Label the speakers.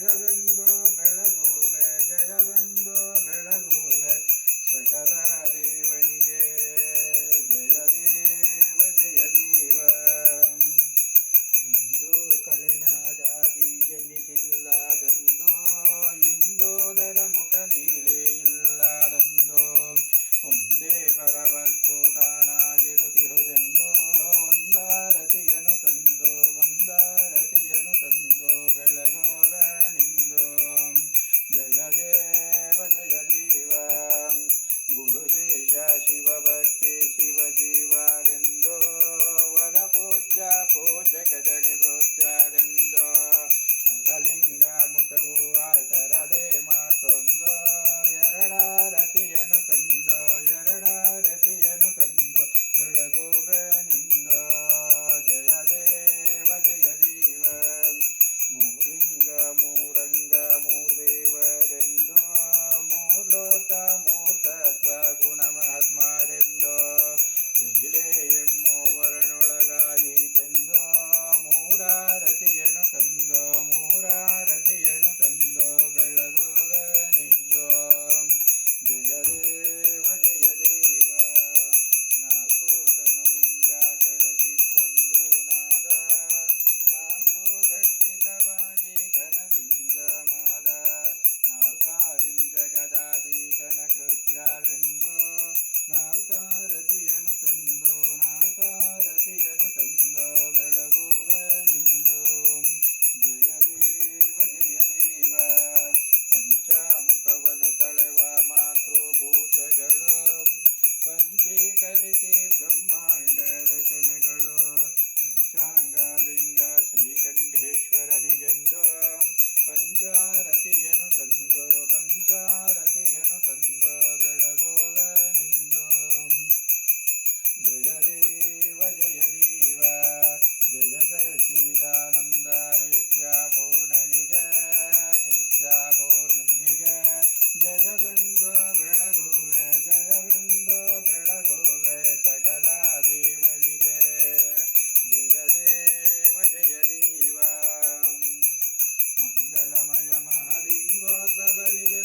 Speaker 1: ಜಯವೆಂದು ಬೆಳಗುವೆ ಜಯವೆಂದು ಬೆಳಗುವೆ ಸಕಲ ದೇವನಿಗೆ ಜಯ ದೇವ ಜಯ ದೇವ. ಬಿಂದು ಕಳೆನಾದಾದಿ ಜನಿಸಿಲ್ಲದಂದೋ ಇಂದೋದರ ಮುಖಲೀಲೆ ಇಲ್ಲದಂದೋ ಒಂದೇ ಪರವಸ್ತು ತಾನಾಗಿರುತ್ತಿಹುದೆಂದೋ ಒಂದಾರತಿಯನು ತಂದೋ ಒಂದಾರತಿಯನು ತಂದೋ ಬೆಳಗೋವನಿಂದೋ ಜಯ ದೇವ ಜಯ ದೇವ. ಗುರುಶೇಷ ಶಿವಭಕ್ತಿ ಶಿವಜೀವರೆಂದೋ ವರ ಪೂಜ್ಯ ಪೂಜಕ ಜಡಿ ಭೃತ್ಯರೆಂದೋ ಸರಲಿಂಗ ಮುಖವು ಆಯ್ತರದೆ ಮಾತೊಂದೋ ಎರಡಾರತಿಯನು ತಂದೋ ಎರಡಾರತಿಯನು ತಂದೋ ಬೆಳಗುವೆನಿಂದೋ ಜಯ ದೇವ ಜಯ ದೇವ. ಮೂರ್ಲಿಂಗ ಮೂರಂಗ ಮೂರ್ದೇವರೆಂದೋ ಮೂರ್ಲೋಕ ಮೂರ್ತತ್ವ ಗುಣ ಮಹಾತ್ಮರೆಂದೋ ಲೀಲೆ ಎಂಬುವರನೊಳಗಾಯಿತೆಂದೋ ಮೂರಾರತಿಯನು ತಂದೋ ಮೂರಾರತಿಯನು ತಂದೋ ಬೆಳಗುವನಿಂದೋ ಜಯ ದೇವ ಜಯ ದೇವ. ನಾಲ್ಕು ತನುಲಿಂಗ ಕಳಚಿದ್ಬಂದು ನಾದ ನಾಲ್ಕು ಘಟ್ಟಿತವಾಗಿ ಘನಲಿಂಗ ಮಾದ ನಾಲ್ಕಾರಿಂ ಜಗದಾದಿ ಘನಕೃತ್ಯವೆಂದು ನಾಲ್ಕಾರತಿಯನು ತಂದೋ ನಾಲ್ಕಾರತಿಯನು ತಂದೋ ಬೆಳಗುವನಿಂದೋ ಜಯ ದೇವ ಜಯ ದೇವ. ಪಂಚಮುಖವನು ತಳೆವ ಮಾತೃಭೂತಗಳು ಪಂಚೀಕರಿಸಿ ಬ್ರಹ್ಮಾಂಡ ರಚನೆಗಳು ಪಂಚಾಂಗಲಿಂಗ ಶ್ರೀಕಂಠೇಶ್ವರನಿಗೆಂದೋ ಪಂಚಾರತಿಯನು ತಂದೋ ಪಂಚಾರತಿಯನು ತಂದೋ ಬೆಳಗುವನಿಂದೋ ಜಯ ದೇವ ಜಯ ದೇವ. ಜಯ ಸಚ್ಚಿದಾನಂದ ನಿತ್ಯ ಪೂರ್ಣನಿಗೆ ನಿತ್ಯ ಪೂರ್ಣನಿಗೆ ಜಯವೆಂದು ಬೆಳಗುವೆ ಜಯವೆಂದು ಬೆಳಗುವೆ ಸಕಲ ದೇವನಿಗೆ ಜಯ ದೇವ ಜಯ ದೇವ. ಮಂಗಳಮಯ ಮಹಾಲಿಂಗೋದ್ಭವನಿಗೆ